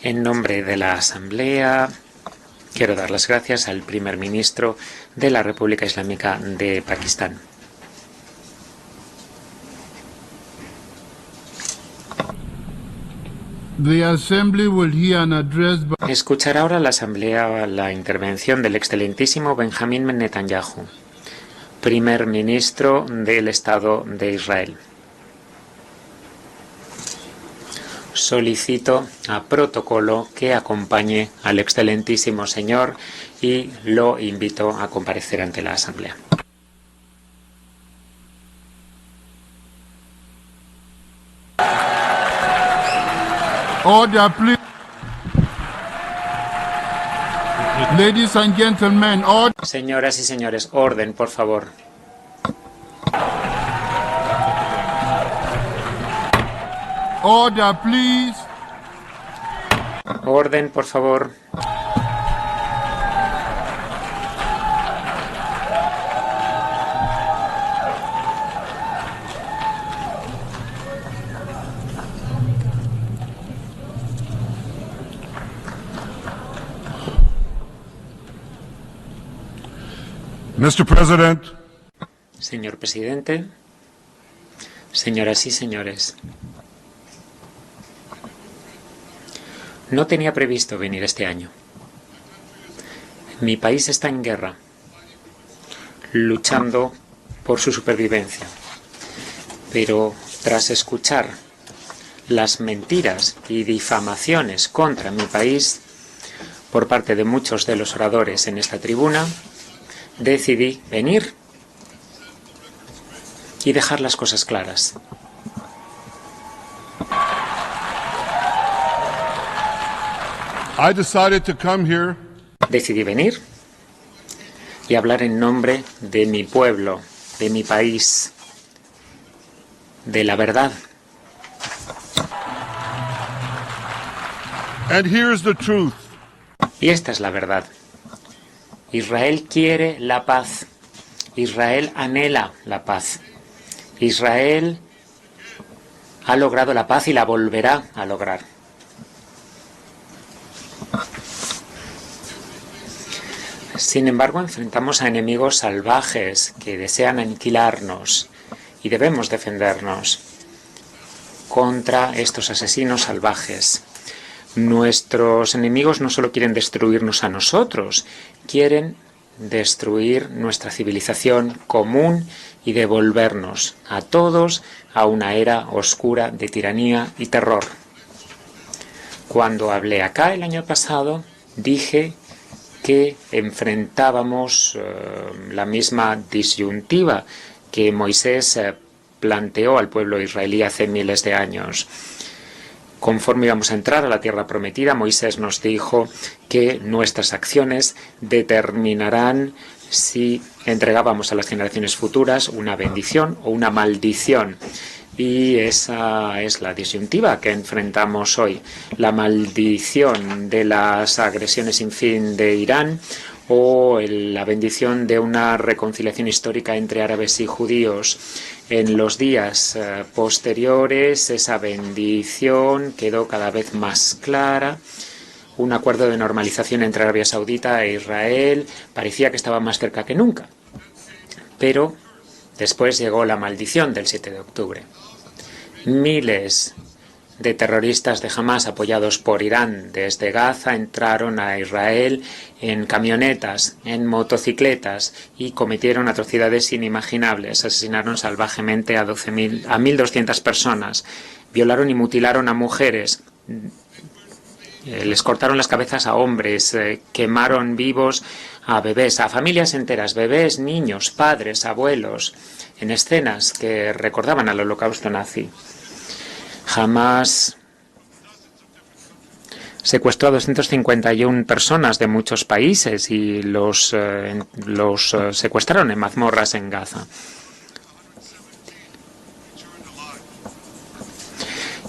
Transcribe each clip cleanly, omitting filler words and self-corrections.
En nombre de la Asamblea, quiero dar las gracias al primer ministro de la República Islámica de Pakistán. Escuchará ahora la Asamblea la intervención del excelentísimo Benjamín Netanyahu, primer ministro del Estado de Israel. Solicito a protocolo que acompañe al excelentísimo señor y lo invito a comparecer ante la Asamblea. Order, please. Ladies and gentlemen, order. Señoras y señores, orden, por favor. Order, please. Orden, por favor. Mr. President. Señor presidente, señoras y señores. No tenía previsto venir este año. Mi país está en guerra, luchando por su supervivencia. Pero tras escuchar las mentiras y difamaciones contra mi país por parte de muchos de los oradores en esta tribuna, decidí venir y dejar las cosas claras. Decidí venir y hablar en nombre de mi pueblo, de mi país, de la verdad. Y esta es la verdad. Israel quiere la paz. Israel anhela la paz. Israel ha logrado la paz y la volverá a lograr. Sin embargo, enfrentamos a enemigos salvajes que desean aniquilarnos y debemos defendernos contra estos asesinos salvajes. Nuestros enemigos no solo quieren destruirnos a nosotros, quieren destruir nuestra civilización común y devolvernos a todos a una era oscura de tiranía y terror. Cuando hablé acá el año pasado, dije que enfrentábamos la misma disyuntiva que Moisés planteó al pueblo israelí hace miles de años. Conforme íbamos a entrar a la tierra prometida, Moisés nos dijo que nuestras acciones determinarán si entregábamos a las generaciones futuras una bendición o una maldición. Y esa es la disyuntiva que enfrentamos hoy. La maldición de las agresiones sin fin de Irán o la bendición de una reconciliación histórica entre árabes y judíos. En los días posteriores, esa bendición quedó cada vez más clara. Un acuerdo de normalización entre Arabia Saudita e Israel parecía que estaba más cerca que nunca. Pero después llegó la maldición del 7 de octubre. Miles de terroristas de Hamás apoyados por Irán desde Gaza entraron a Israel en camionetas, en motocicletas y cometieron atrocidades inimaginables. Asesinaron salvajemente a 1.200 personas, violaron y mutilaron a mujeres, les cortaron las cabezas a hombres, quemaron vivos a bebés, a familias enteras, bebés, niños, padres, abuelos, en escenas que recordaban al holocausto nazi. Hamás secuestró a 251 personas de muchos países y los secuestraron en mazmorras en Gaza.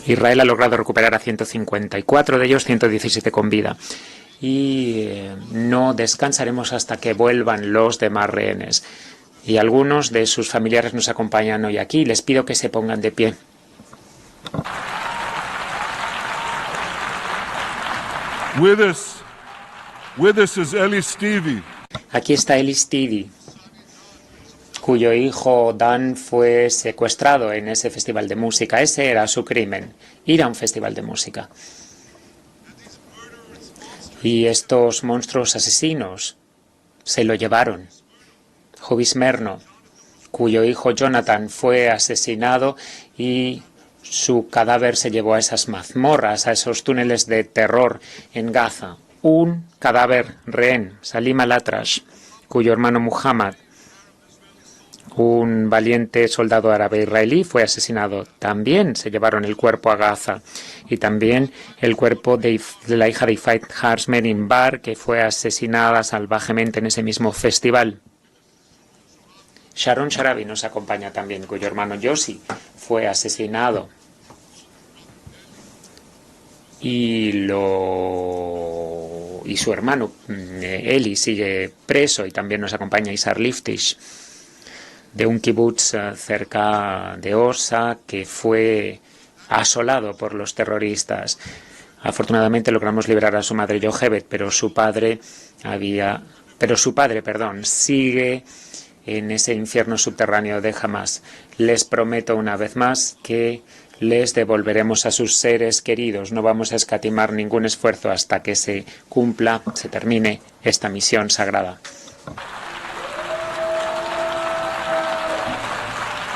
Israel ha logrado recuperar a 154 de ellos, 117 con vida. Y no descansaremos hasta que vuelvan los demás rehenes. Y algunos de sus familiares nos acompañan hoy aquí. Les pido que se pongan de pie. With us is Eli Stevie. Aquí está Eli Stevie, cuyo hijo Dan fue secuestrado en ese festival de música. Ese era su crimen, ir a un festival de música. Y estos monstruos asesinos se lo llevaron. Jovis Merno, cuyo hijo Jonathan fue asesinado y su cadáver se llevó a esas mazmorras, a esos túneles de terror en Gaza. Un cadáver rehén, Salim al-Atrash, cuyo hermano Muhammad, un valiente soldado árabe israelí, fue asesinado. También se llevaron el cuerpo a Gaza. Y también el cuerpo de la hija de Ifait Harsmerin Bar, que fue asesinada salvajemente en ese mismo festival. Sharon Sharabi nos acompaña también, cuyo hermano Yossi fue asesinado. Y su hermano Eli sigue preso, y también nos acompaña Isar Liftish, de un kibutz cerca de Osa, que fue asolado por los terroristas. Afortunadamente logramos liberar a su madre Yochebed, pero su padre sigue en ese infierno subterráneo de Hamas. Les prometo una vez más que les devolveremos a sus seres queridos. No vamos a escatimar ningún esfuerzo hasta que se termine esta misión sagrada.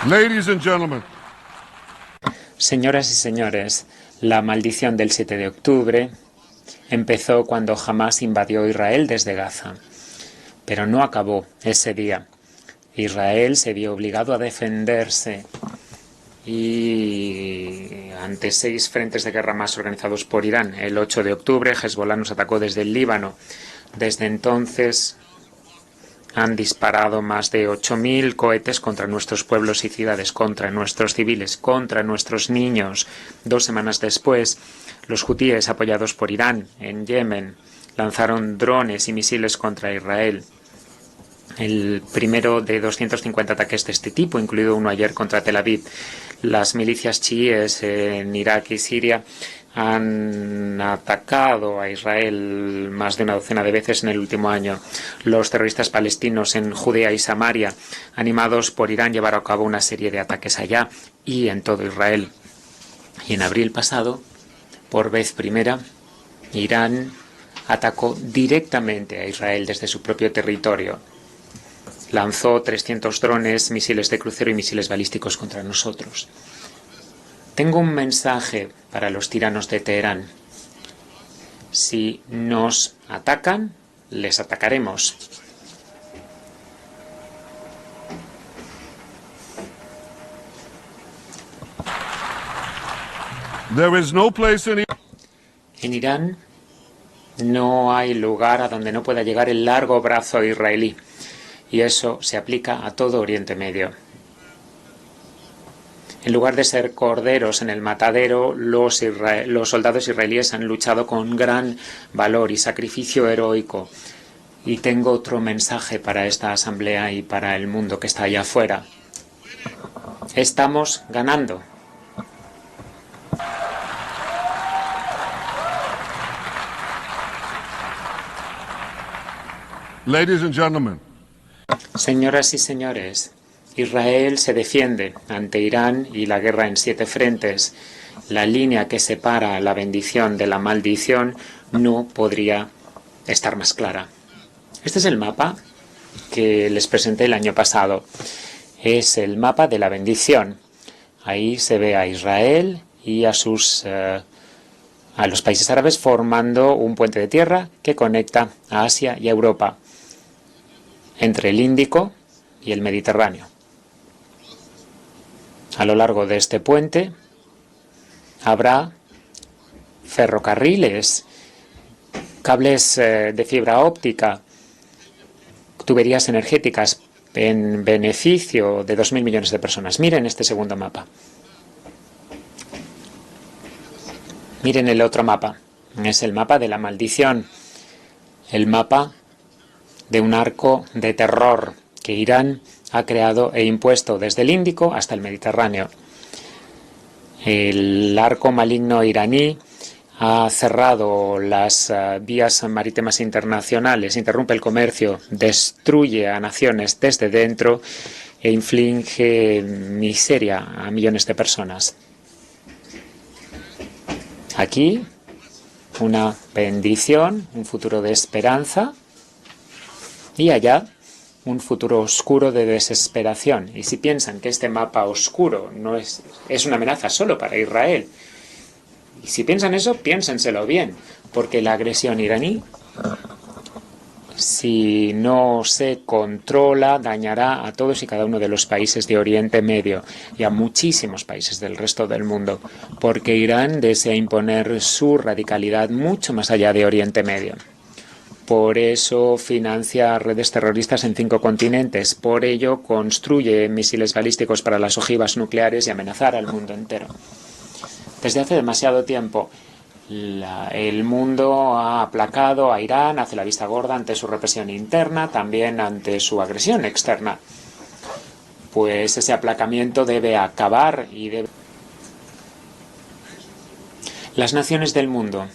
Ladies and gentlemen. Señoras y señores, la maldición del 7 de octubre empezó cuando Hamas invadió Israel desde Gaza. Pero no acabó ese día. Israel se vio obligado a defenderse y ante 6 frentes de guerra más organizados por Irán. El 8 de octubre, Hezbollah nos atacó desde el Líbano. Desde entonces han disparado más de 8.000 cohetes contra nuestros pueblos y ciudades, contra nuestros civiles, contra nuestros niños. 2 semanas después, los hutíes, apoyados por Irán en Yemen, lanzaron drones y misiles contra Israel. El primero de 250 ataques de este tipo, incluido uno ayer contra Tel Aviv. Las milicias chiíes en Irak y Siria han atacado a Israel más de una docena de veces en el último año. Los terroristas palestinos en Judea y Samaria, animados por Irán, llevaron a cabo una serie de ataques allá y en todo Israel. Y en abril pasado, por vez primera, Irán atacó directamente a Israel desde su propio territorio. Lanzó 300 drones, misiles de crucero y misiles balísticos contra nosotros. Tengo un mensaje para los tiranos de Teherán. Si nos atacan, les atacaremos. En Irán no hay lugar a donde no pueda llegar el largo brazo israelí. Y eso se aplica a todo Oriente Medio. En lugar de ser corderos en el matadero, los soldados israelíes han luchado con gran valor y sacrificio heroico. Y tengo otro mensaje para esta asamblea y para el mundo que está allá afuera. Estamos ganando. Ladies and gentlemen. Señoras y señores, Israel se defiende ante Irán y la guerra en 7 frentes. La línea que separa la bendición de la maldición no podría estar más clara. Este es el mapa que les presenté el año pasado. Es el mapa de la bendición. Ahí se ve a Israel y a los países árabes formando un puente de tierra que conecta a Asia y a Europa, entre el Índico y el Mediterráneo. A lo largo de este puente habrá ferrocarriles, cables de fibra óptica, tuberías energéticas en beneficio de 2.000 millones de personas. Miren este segundo mapa. Miren el otro mapa. Es el mapa de la maldición. El mapa de un arco de terror que Irán ha creado e impuesto desde el Índico hasta el Mediterráneo. El arco maligno iraní ha cerrado las vías marítimas internacionales, interrumpe el comercio, destruye a naciones desde dentro e inflige miseria a millones de personas. Aquí, una bendición, un futuro de esperanza, y allá, un futuro oscuro de desesperación. Y si piensan que este mapa oscuro no es una amenaza solo para Israel, y si piensan eso, piénsenselo bien, porque la agresión iraní, si no se controla, dañará a todos y cada uno de los países de Oriente Medio y a muchísimos países del resto del mundo, porque Irán desea imponer su radicalidad mucho más allá de Oriente Medio. Por eso financia redes terroristas en 5 continentes. Por ello construye misiles balísticos para las ojivas nucleares y amenazar al mundo entero. Desde hace demasiado tiempo, el mundo ha aplacado a Irán, hace la vista gorda ante su represión interna, también ante su agresión externa. Pues ese aplacamiento debe acabar y Las naciones del mundo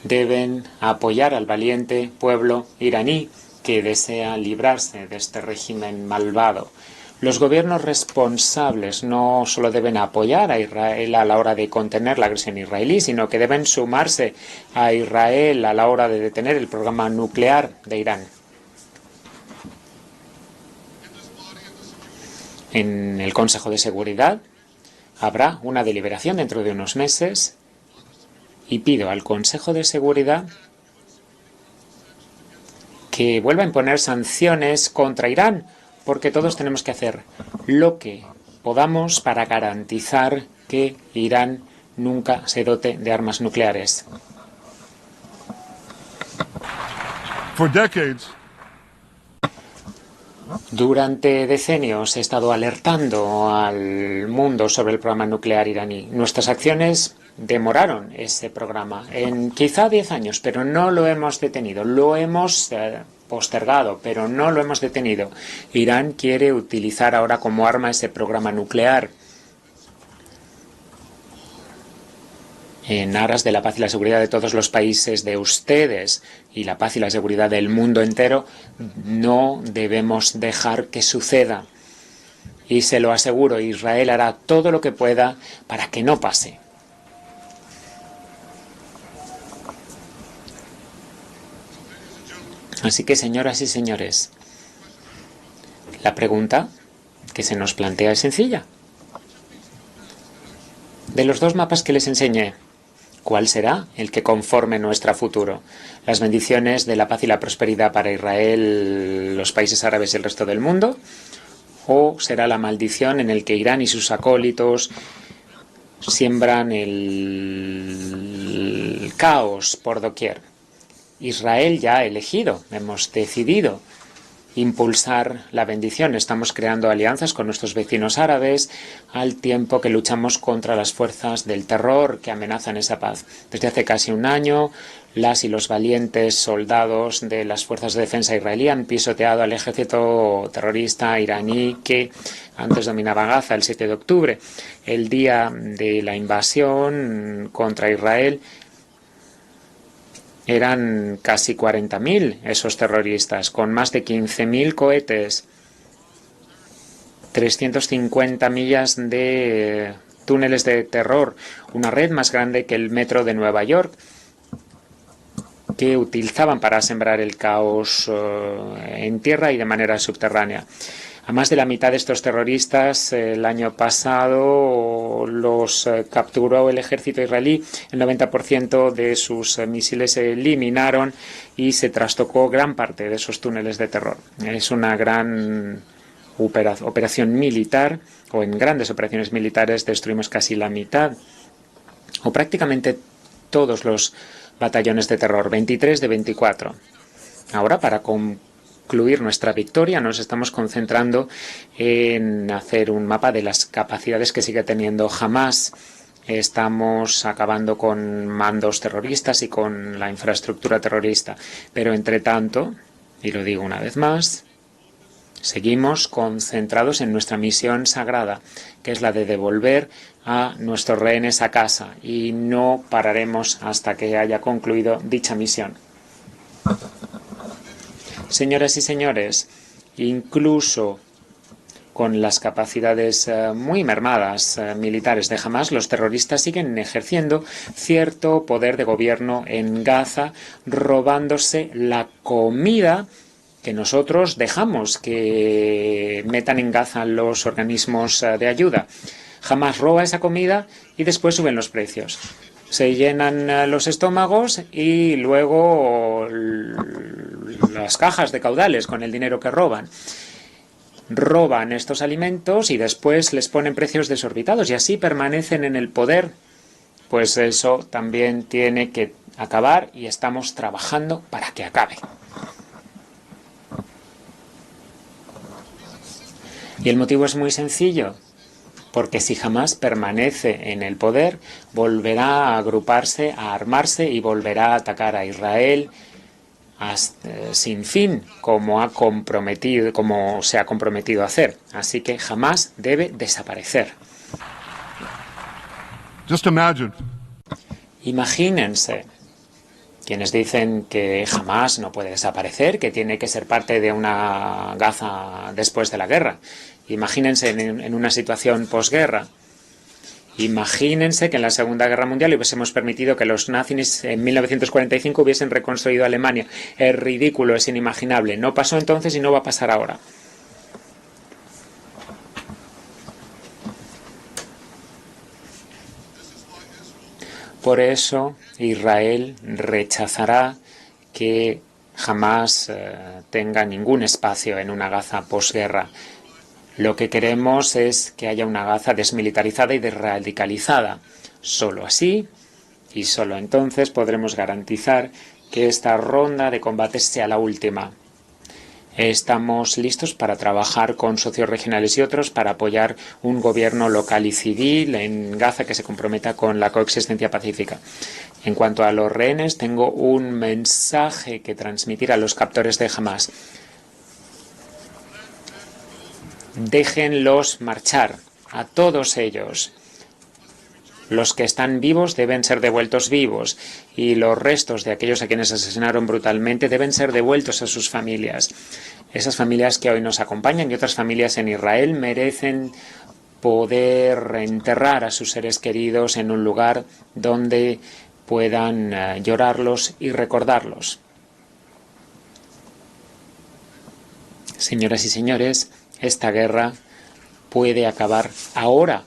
deben apoyar al valiente pueblo iraní que desea librarse de este régimen malvado. Los gobiernos responsables no solo deben apoyar a Israel a la hora de contener la agresión israelí, sino que deben sumarse a Israel a la hora de detener el programa nuclear de Irán. En el Consejo de Seguridad habrá una deliberación dentro de unos meses y pido al Consejo de Seguridad que vuelva a imponer sanciones contra Irán, porque todos tenemos que hacer lo que podamos para garantizar que Irán nunca se dote de armas nucleares. Durante decenios he estado alertando al mundo sobre el programa nuclear iraní. Nuestras acciones demoraron ese programa en quizá 10 años, pero no lo hemos detenido. Lo hemos postergado, pero no lo hemos detenido. Irán quiere utilizar ahora como arma ese programa nuclear en aras de la paz y la seguridad de todos los países de ustedes y la paz y la seguridad del mundo entero. No debemos dejar que suceda. Y se lo aseguro, Israel hará todo lo que pueda para que no pase. Así que, señoras y señores, la pregunta que se nos plantea es sencilla. De los 2 mapas que les enseñé, ¿cuál será el que conforme nuestro futuro? ¿Las bendiciones de la paz y la prosperidad para Israel, los países árabes y el resto del mundo? ¿O será la maldición en el que Irán y sus acólitos siembran el caos por doquier? Israel ya ha elegido, hemos decidido impulsar la bendición. Estamos creando alianzas con nuestros vecinos árabes al tiempo que luchamos contra las fuerzas del terror que amenazan esa paz. Desde hace casi un año, las y los valientes soldados de las fuerzas de defensa israelí han pisoteado al ejército terrorista iraní que antes dominaba Gaza el 7 de octubre. El día de la invasión contra Israel eran casi 40.000 esos terroristas, con más de 15.000 cohetes, 350 millas de túneles de terror, una red más grande que el metro de Nueva York, que utilizaban para sembrar el caos en tierra y de manera subterránea. A más de la mitad de estos terroristas el año pasado los capturó el ejército israelí. El 90% de sus misiles se eliminaron y se trastocó gran parte de esos túneles de terror. Es una gran operación militar, o en grandes operaciones militares destruimos casi la mitad, o prácticamente todos los batallones de terror, 23 de 24. Ahora, para concluir nuestra victoria, nos estamos concentrando en hacer un mapa de las capacidades que sigue teniendo Hamás. Estamos acabando con mandos terroristas y con la infraestructura terrorista. Pero, entre tanto, y lo digo una vez más, Seguimos concentrados en nuestra misión sagrada, que es la de devolver a nuestros rehenes a casa, y no pararemos hasta que haya concluido dicha misión. Señoras y señores, incluso con las capacidades muy mermadas militares de Hamás, los terroristas siguen ejerciendo cierto poder de gobierno en Gaza, robándose la comida que nosotros dejamos que metan en Gaza los organismos de ayuda. Hamás roba esa comida y después suben los precios. Se llenan los estómagos y luego las cajas de caudales con el dinero que roban. Roban estos alimentos y después les ponen precios desorbitados y así permanecen en el poder. Pues eso también tiene que acabar y estamos trabajando para que acabe. Y el motivo es muy sencillo, porque si Hamás permanece en el poder, volverá a agruparse, a armarse y volverá a atacar a Israel sin fin, como se ha comprometido a hacer. Así que Hamás debe desaparecer. Just imagine. Imagínense. Quienes dicen que Hamás no puede desaparecer, que tiene que ser parte de una Gaza después de la guerra. Imagínense en una situación posguerra. Imagínense que en la Segunda Guerra Mundial hubiésemos permitido que los nazis en 1945 hubiesen reconstruido Alemania. Es ridículo, es inimaginable. No pasó entonces y no va a pasar ahora. Por eso Israel rechazará que jamás tenga ningún espacio en una Gaza posguerra. Lo que queremos es que haya una Gaza desmilitarizada y desradicalizada. Solo así y solo entonces podremos garantizar que esta ronda de combates sea la última. Estamos listos para trabajar con socios regionales y otros para apoyar un gobierno local y civil en Gaza que se comprometa con la coexistencia pacífica. En cuanto a los rehenes, tengo un mensaje que transmitir a los captores de Hamás. Déjenlos marchar, a todos ellos. Los que están vivos deben ser devueltos vivos y los restos de aquellos a quienes asesinaron brutalmente deben ser devueltos a sus familias. Esas familias que hoy nos acompañan y otras familias en Israel merecen poder enterrar a sus seres queridos en un lugar donde puedan llorarlos y recordarlos. Señoras y señores, esta guerra puede acabar ahora.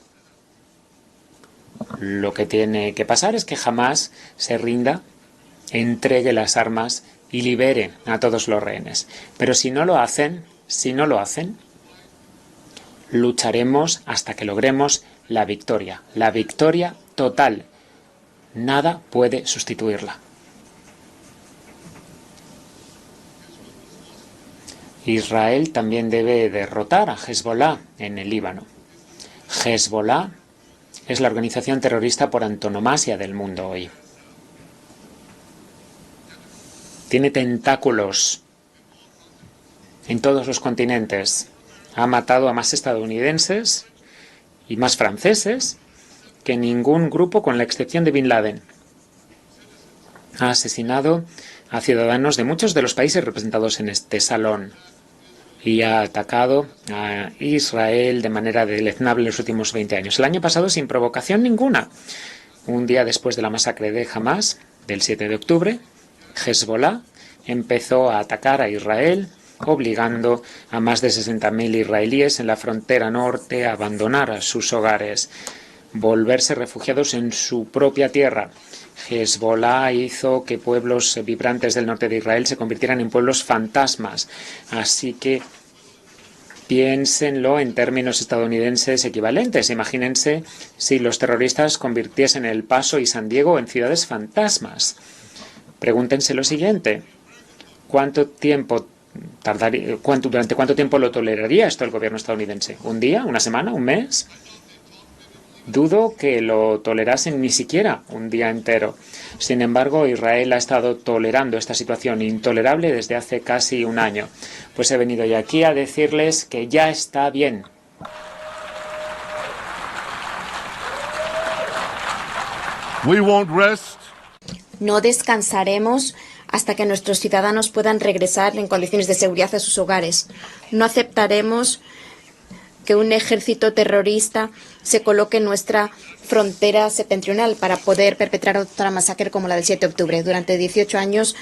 Lo que tiene que pasar es que Hamás se rinda, entregue las armas y libere a todos los rehenes. Pero si no lo hacen, lucharemos hasta que logremos la victoria total. Nada puede sustituirla. Israel también debe derrotar a Hezbollah en el Líbano. Hezbollah es la organización terrorista por antonomasia del mundo hoy. Tiene tentáculos en todos los continentes. Ha matado a más estadounidenses y más franceses que ningún grupo, con la excepción de Bin Laden. Ha asesinado a ciudadanos de muchos de los países representados en este salón y ha atacado a Israel de manera deleznable en los últimos 20 años. El año pasado, sin provocación ninguna, un día después de la masacre de Hamás, del 7 de octubre, Hezbollah empezó a atacar a Israel, obligando a más de 60.000 israelíes en la frontera norte a abandonar sus hogares, volverse refugiados en su propia tierra. Hezbollah hizo que pueblos vibrantes del norte de Israel se convirtieran en pueblos fantasmas. Así que piénsenlo en términos estadounidenses equivalentes. Imagínense si los terroristas convirtiesen El Paso y San Diego en ciudades fantasmas. Pregúntense lo siguiente. ¿Durante cuánto tiempo lo toleraría esto el gobierno estadounidense? ¿Un día? ¿Una semana? ¿Un mes? Dudo que lo tolerasen ni siquiera un día entero. Sin embargo, Israel ha estado tolerando esta situación intolerable desde hace casi un año. Pues he venido hoy aquí a decirles que ya está bien. We won't rest No descansaremos hasta que nuestros ciudadanos puedan regresar en condiciones de seguridad a sus hogares. No aceptaremos que un ejército terrorista se coloque en nuestra frontera septentrional para poder perpetrar otra masacre como la del 7 de octubre. Durante 18 años,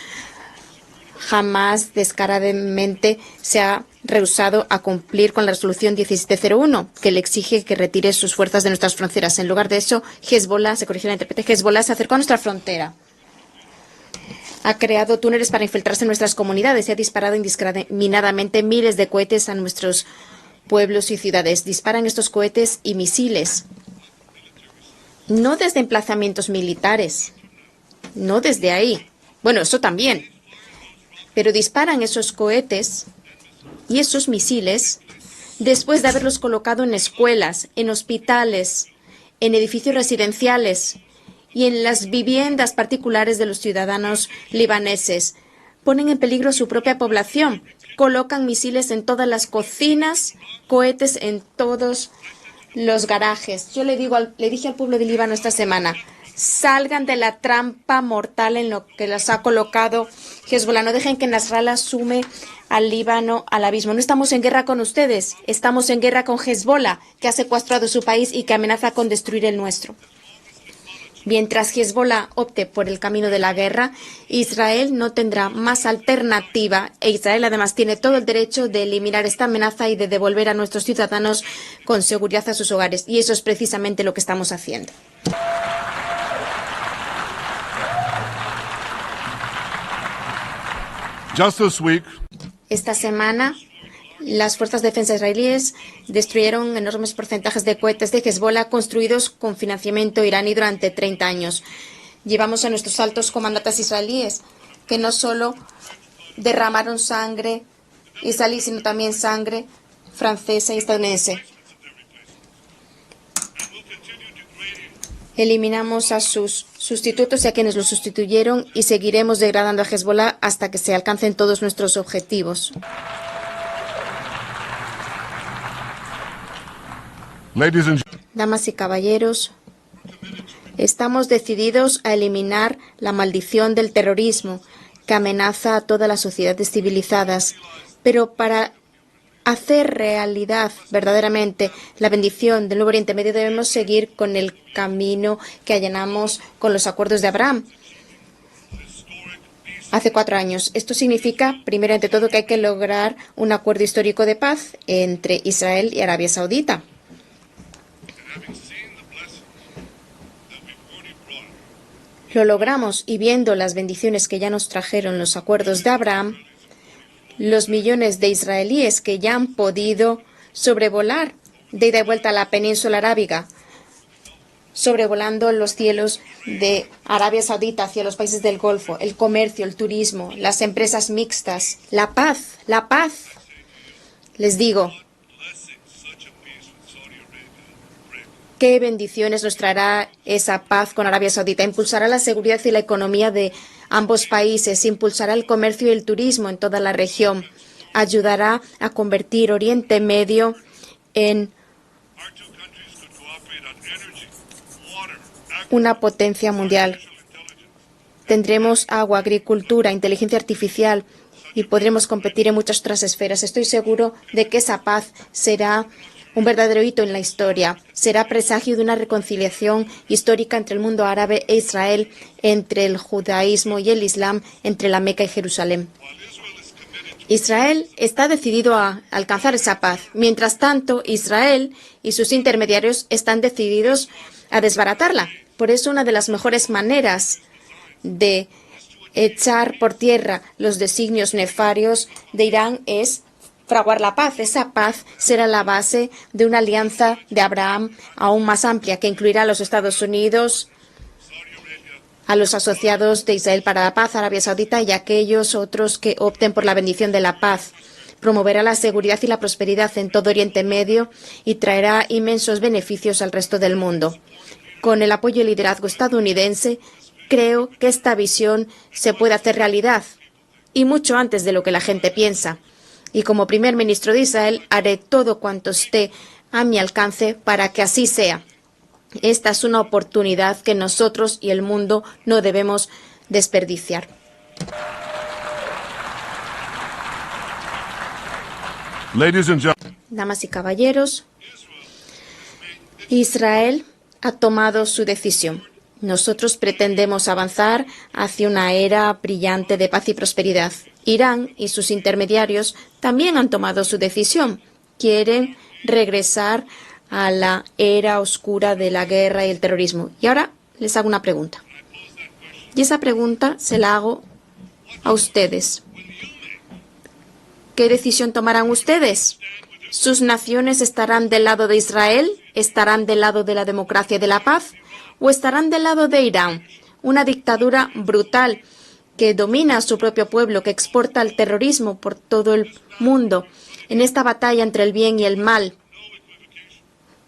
jamás descaradamente se ha rehusado a cumplir con la resolución 1701, que le exige que retire sus fuerzas de nuestras fronteras. En lugar de eso, Hezbollah, se corrigió la intérprete, Hezbollah se acercó a nuestra frontera. Ha creado túneles para infiltrarse en nuestras comunidades y ha disparado indiscriminadamente miles de cohetes a nuestros pueblos y ciudades. Disparan estos cohetes y misiles, no desde emplazamientos militares, no desde ahí. Bueno, eso también. Pero disparan esos cohetes y esos misiles después de haberlos colocado en escuelas, en hospitales, en edificios residenciales y en las viviendas particulares de los ciudadanos libaneses. Ponen en peligro su propia población. Colocan misiles en todas las cocinas, cohetes en todos los garajes. Yo le dije al pueblo de Líbano esta semana: salgan de la trampa mortal en lo que les ha colocado Hezbollah. No dejen que Nasrallah sume al Líbano al abismo. No estamos en guerra con ustedes, estamos en guerra con Hezbollah, que ha secuestrado su país y que amenaza con destruir el nuestro. Mientras Hezbollah opte por el camino de la guerra, Israel no tendrá más alternativa e Israel además tiene todo el derecho de eliminar esta amenaza y de devolver a nuestros ciudadanos con seguridad a sus hogares. Y eso es precisamente lo que estamos haciendo. just this week. Esta semana, las fuerzas de defensa israelíes destruyeron enormes porcentajes de cohetes de Hezbollah construidos con financiamiento iraní durante 30 años. Llevamos a nuestros altos comandantes israelíes que no solo derramaron sangre israelí, sino también sangre francesa y estadounidense. Eliminamos a sus sustitutos y a quienes los sustituyeron y seguiremos degradando a Hezbollah hasta que se alcancen todos nuestros objetivos. Damas y caballeros, estamos decididos a eliminar la maldición del terrorismo que amenaza a todas las sociedades civilizadas. Pero para hacer realidad verdaderamente la bendición del Nuevo Oriente Medio debemos seguir con el camino que allanamos con los acuerdos de Abraham hace 4 años. Esto significa, primero ante todo, que hay que lograr un acuerdo histórico de paz entre Israel y Arabia Saudita. Lo logramos y viendo las bendiciones que ya nos trajeron los acuerdos de Abraham, los millones de israelíes que ya han podido sobrevolar de ida y vuelta a la península arábiga, sobrevolando los cielos de Arabia Saudita hacia los países del Golfo, el comercio, el turismo, las empresas mixtas, la paz. Les digo, qué bendiciones nos traerá esa paz con Arabia Saudita. Impulsará la seguridad y la economía de ambos países, impulsará el comercio y el turismo en toda la región, ayudará a convertir Oriente Medio en una potencia mundial. Tendremos agua, agricultura, inteligencia artificial y podremos competir en muchas otras esferas. Estoy seguro de que esa paz será un verdadero hito en la historia. Será presagio de una reconciliación histórica entre el mundo árabe e Israel, entre el judaísmo y el islam, entre la Meca y Jerusalén. Israel está decidido a alcanzar esa paz. Mientras tanto, Israel y sus intermediarios están decididos a desbaratarla. Por eso, una de las mejores maneras de echar por tierra los designios nefarios de Irán es fraguar la paz. Esa paz será la base de una alianza de Abraham aún más amplia, que incluirá a los Estados Unidos, a los asociados de Israel para la paz, Arabia Saudita y a aquellos otros que opten por la bendición de la paz. promoverá la seguridad y la prosperidad en todo Oriente Medio y traerá inmensos beneficios al resto del mundo. Con el apoyo y liderazgo estadounidense, creo que esta visión se puede hacer realidad, y mucho antes de lo que la gente piensa. Y como primer ministro de Israel, haré todo cuanto esté a mi alcance para que así sea. Esta es una oportunidad que nosotros y el mundo no debemos desperdiciar. Ladies and gentlemen, Damas y caballeros, Israel ha tomado su decisión. Nosotros pretendemos avanzar hacia una era brillante de paz y prosperidad. Irán y sus intermediarios también han tomado su decisión. Quieren regresar a la era oscura de la guerra y el terrorismo. Y ahora les hago una pregunta. Y esa pregunta se la hago a ustedes. ¿Qué decisión tomarán ustedes? ¿Sus naciones estarán del lado de Israel? ¿Estarán del lado de la democracia y de la paz? ¿O estarán del lado de Irán, una dictadura brutal que domina a su propio pueblo, que exporta el terrorismo por todo el mundo? En esta batalla entre el bien y el mal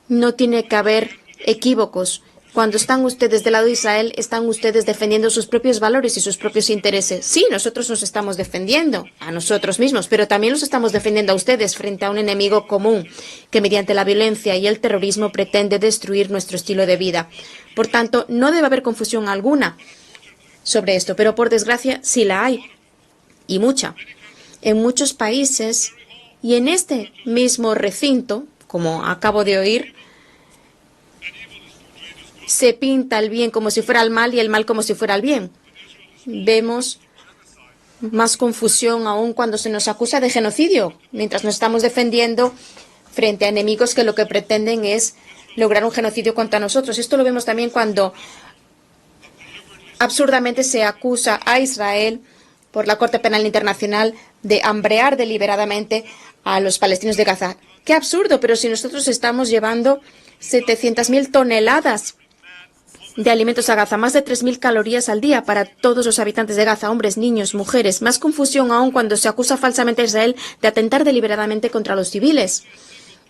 no tiene que haber equívocos. Cuando están ustedes del lado de Israel, están ustedes defendiendo sus propios valores y sus propios intereses. Sí, nosotros nos estamos defendiendo a nosotros mismos, pero también los estamos defendiendo a ustedes frente a un enemigo común que mediante la violencia y el terrorismo pretende destruir nuestro estilo de vida. Por tanto, no debe haber confusión alguna sobre esto, pero por desgracia sí la hay, y mucha. En muchos países y en este mismo recinto, como acabo de oír, se pinta el bien como si fuera el mal y el mal como si fuera el bien. Vemos más confusión aún cuando se nos acusa de genocidio, mientras nos estamos defendiendo frente a enemigos que lo que pretenden es lograr un genocidio contra nosotros. Esto lo vemos también cuando absurdamente se acusa a Israel por la Corte Penal Internacional de hambrear deliberadamente a los palestinos de Gaza. ¡Qué absurdo! Pero si nosotros estamos llevando 700.000 toneladas de alimentos a Gaza, más de 3.000 calorías al día para todos los habitantes de Gaza, hombres, niños, mujeres. Más confusión aún cuando se acusa falsamente a Israel de atentar deliberadamente contra los civiles.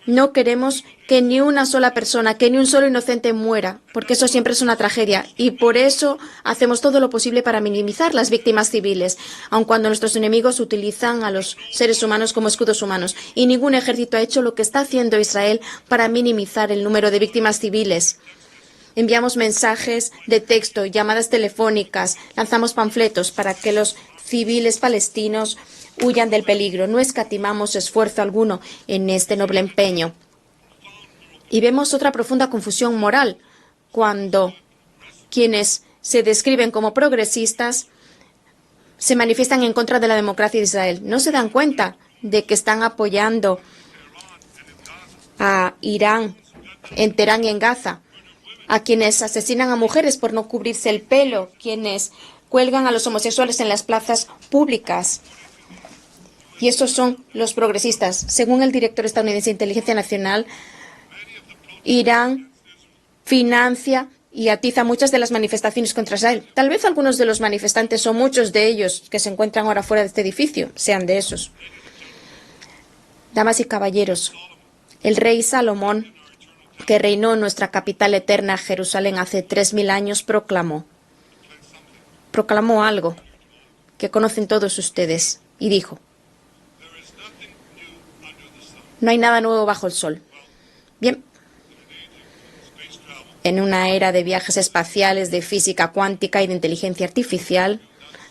No queremos que ni una sola persona, que ni un solo inocente muera, porque eso siempre es una tragedia. Y por eso hacemos todo lo posible para minimizar las víctimas civiles, aun cuando nuestros enemigos utilizan a los seres humanos como escudos humanos. Y ningún ejército ha hecho lo que está haciendo Israel para minimizar el número de víctimas civiles. Enviamos mensajes de texto, llamadas telefónicas, lanzamos panfletos para que los civiles palestinos huyan del peligro. No escatimamos esfuerzo alguno en este noble empeño. Y vemos otra profunda confusión moral cuando quienes se describen como progresistas se manifiestan en contra de la democracia de Israel. No se dan cuenta de que están apoyando a Irán en Teherán y en Gaza, a quienes asesinan a mujeres por no cubrirse el pelo, quienes cuelgan a los homosexuales en las plazas públicas. Y esos son los progresistas. Según el director estadounidense de Inteligencia Nacional, Irán financia y atiza muchas de las manifestaciones contra Israel. Tal vez algunos de los manifestantes o muchos de ellos que se encuentran ahora fuera de este edificio sean de esos. Damas y caballeros, el rey Salomón, que reinó en nuestra capital eterna, Jerusalén, hace 3.000 años, proclamó algo que conocen todos ustedes y dijo: no hay nada nuevo bajo el sol. Bien, en una era de viajes espaciales, de física cuántica y de inteligencia artificial,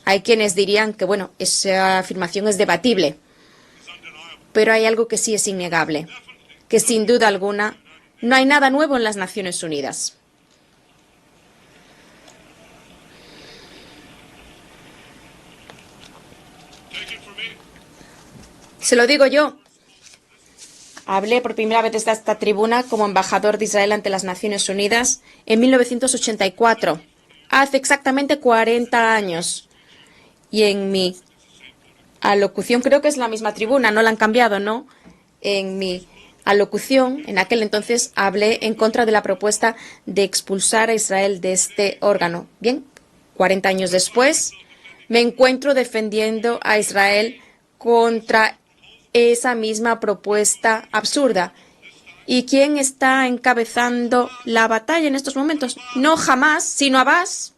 hay quienes dirían que, bueno, esa afirmación es debatible, pero hay algo que sí es innegable, que sin duda alguna no hay nada nuevo en las Naciones Unidas. Se lo digo yo. Hablé por primera vez desde esta tribuna como embajador de Israel ante las Naciones Unidas en 1984, hace exactamente 40 años. Y en mi alocución, creo que es la misma tribuna, no la han cambiado, ¿no? En mi alocución, en aquel entonces, hablé en contra de la propuesta de expulsar a Israel de este órgano. Bien, 40 años después, me encuentro defendiendo a Israel contra esa misma propuesta absurda. ¿Y quién está encabezando la batalla en estos momentos? No Hamás, sino Abbas,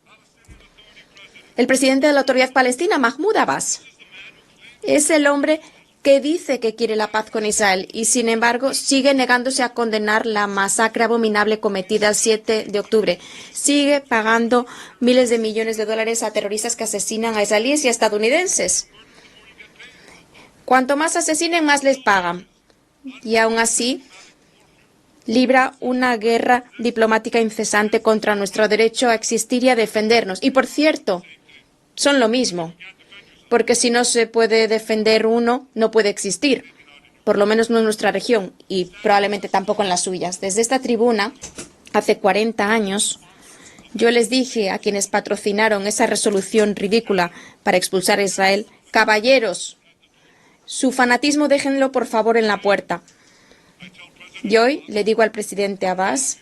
el presidente de la Autoridad Palestina, Mahmoud Abbas. Es el hombre que dice que quiere la paz con Israel y, sin embargo, sigue negándose a condenar la masacre abominable cometida el 7 de octubre. Sigue pagando miles de millones de dólares a terroristas que asesinan a israelíes y a estadounidenses. Cuanto más asesinen, más les pagan. Y aún así, libra una guerra diplomática incesante contra nuestro derecho a existir y a defendernos. Y, por cierto, son lo mismo. Porque si no se puede defender uno, no puede existir. Por lo menos no en nuestra región y probablemente tampoco en las suyas. Desde esta tribuna, hace 40 años, yo les dije a quienes patrocinaron esa resolución ridícula para expulsar a Israel: caballeros, su fanatismo déjenlo por favor en la puerta. Y hoy le digo al presidente Abbas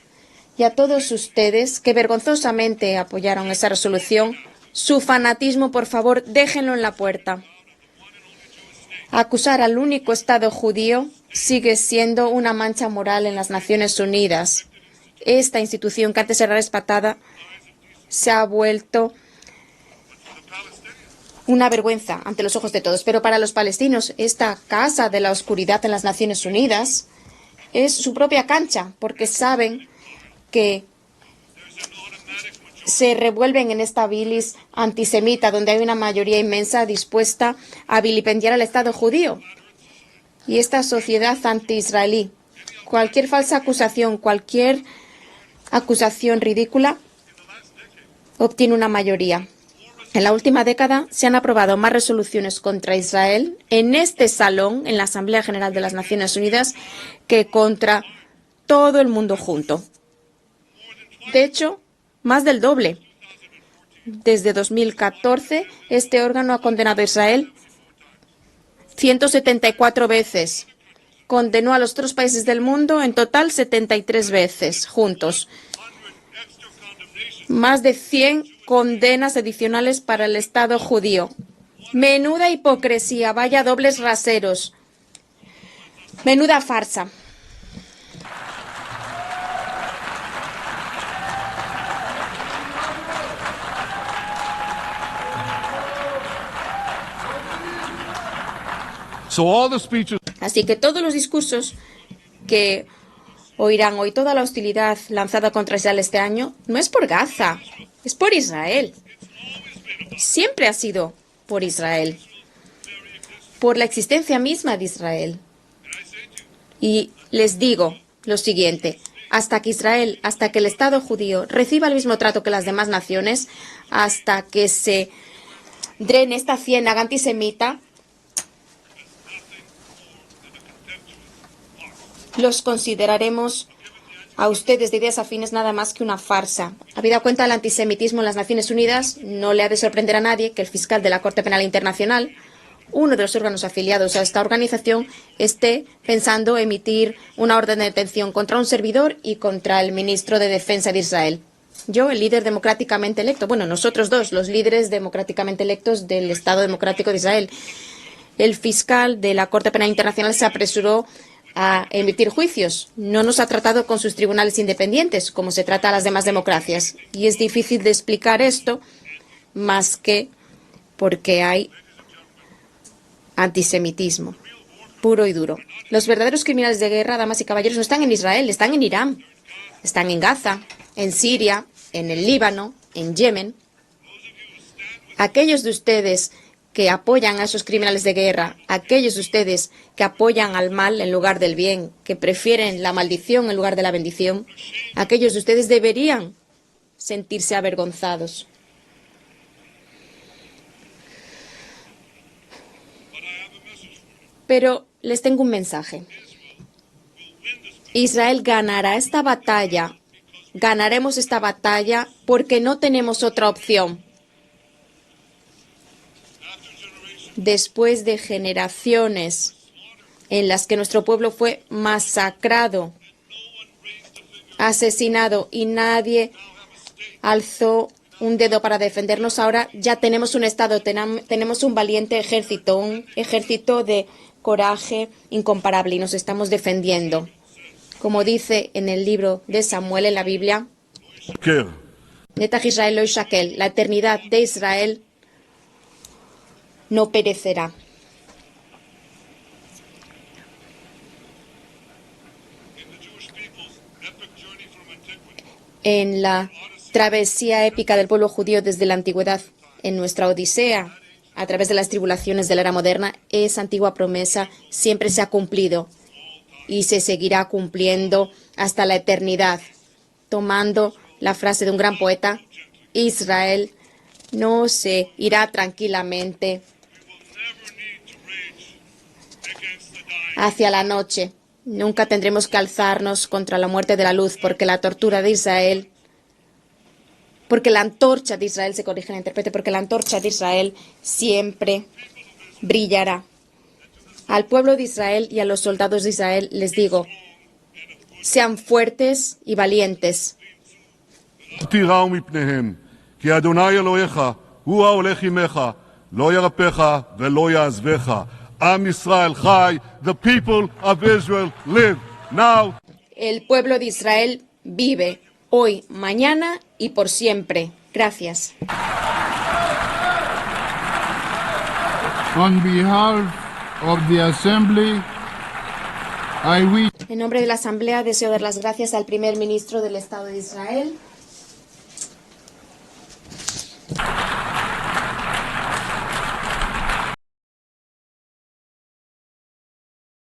y a todos ustedes que vergonzosamente apoyaron esa resolución: su fanatismo, por favor, déjenlo en la puerta. Acusar al único Estado judío sigue siendo una mancha moral en las Naciones Unidas. Esta institución, que antes era respetada, se ha vuelto una vergüenza ante los ojos de todos. Pero para los palestinos, esta casa de la oscuridad en las Naciones Unidas es su propia cancha, porque saben que se revuelven en esta bilis antisemita, donde hay una mayoría inmensa dispuesta a vilipendiar al Estado judío y esta sociedad anti-israelí. Cualquier falsa acusación, cualquier acusación ridícula obtiene una mayoría. En la última década se han aprobado más resoluciones contra Israel en este salón, en la Asamblea General de las Naciones Unidas, que contra todo el mundo junto. De hecho, más del doble. Desde 2014, este órgano ha condenado a Israel 174 veces. Condenó a los otros países del mundo en total 73 veces juntos. Más de 100 condenas adicionales para el Estado judío. Menuda hipocresía, vaya dobles raseros. Menuda farsa. Así que todos los discursos que oirán hoy, toda la hostilidad lanzada contra Israel este año, no es por Gaza, es por Israel. Siempre ha sido por Israel, por la existencia misma de Israel. Y les digo lo siguiente: hasta que Israel, hasta que el Estado judío reciba el mismo trato que las demás naciones, hasta que se drene esta ciénaga antisemita, los consideraremos a ustedes de ideas afines nada más que una farsa. Habida cuenta del antisemitismo en las Naciones Unidas, no le ha de sorprender a nadie que el fiscal de la Corte Penal Internacional, uno de los órganos afiliados a esta organización, esté pensando emitir una orden de detención contra un servidor y contra el ministro de Defensa de Israel. Yo, el líder democráticamente electo, bueno, nosotros dos, los líderes democráticamente electos del Estado Democrático de Israel. El fiscal de la Corte Penal Internacional se apresuró a emitir juicios. No nos ha tratado con sus tribunales independientes, como se trata a las demás democracias. Y es difícil de explicar esto, más que porque hay antisemitismo puro y duro. Los verdaderos criminales de guerra, damas y caballeros, no están en Israel, están en Irán, están en Gaza, en Siria, en el Líbano, en Yemen. Aquellos de ustedes que apoyan a esos criminales de guerra, aquellos de ustedes que apoyan al mal en lugar del bien, que prefieren la maldición en lugar de la bendición, aquellos de ustedes deberían sentirse avergonzados. Pero les tengo un mensaje. Israel ganará esta batalla. Ganaremos esta batalla porque no tenemos otra opción. Después de generaciones en las que nuestro pueblo fue masacrado, asesinado y nadie alzó un dedo para defendernos. Ahora ya tenemos un Estado, tenemos un valiente ejército, un ejército de coraje incomparable y nos estamos defendiendo. Como dice en el libro de Samuel en la Biblia, Ker. Netach Israel lo Shakel, la eternidad de Israel no perecerá. En la travesía épica del pueblo judío desde la antigüedad, en nuestra Odisea, a través de las tribulaciones de la era moderna, esa antigua promesa siempre se ha cumplido y se seguirá cumpliendo hasta la eternidad. Tomando la frase de un gran poeta, Israel no se irá tranquilamente hacia la noche. Nunca tendremos que alzarnos contra la muerte de la luz, porque la tortura de Israel, porque la antorcha de Israel, se corrige la intérprete, porque la antorcha de Israel siempre brillará. Al pueblo de Israel y a los soldados de Israel les digo, sean fuertes y valientes. תיראו מפניהם, כי אדוני אלוהיך הוא ההולך עמך, לא ירפך ולא יעזבך. עם ישראל חי, the people of Israel live now. El pueblo de Israel vive hoy, mañana y por siempre. Gracias. On behalf of the Assembly, I wish En nombre de la Asamblea deseo dar las gracias al primer ministro del Estado de Israel,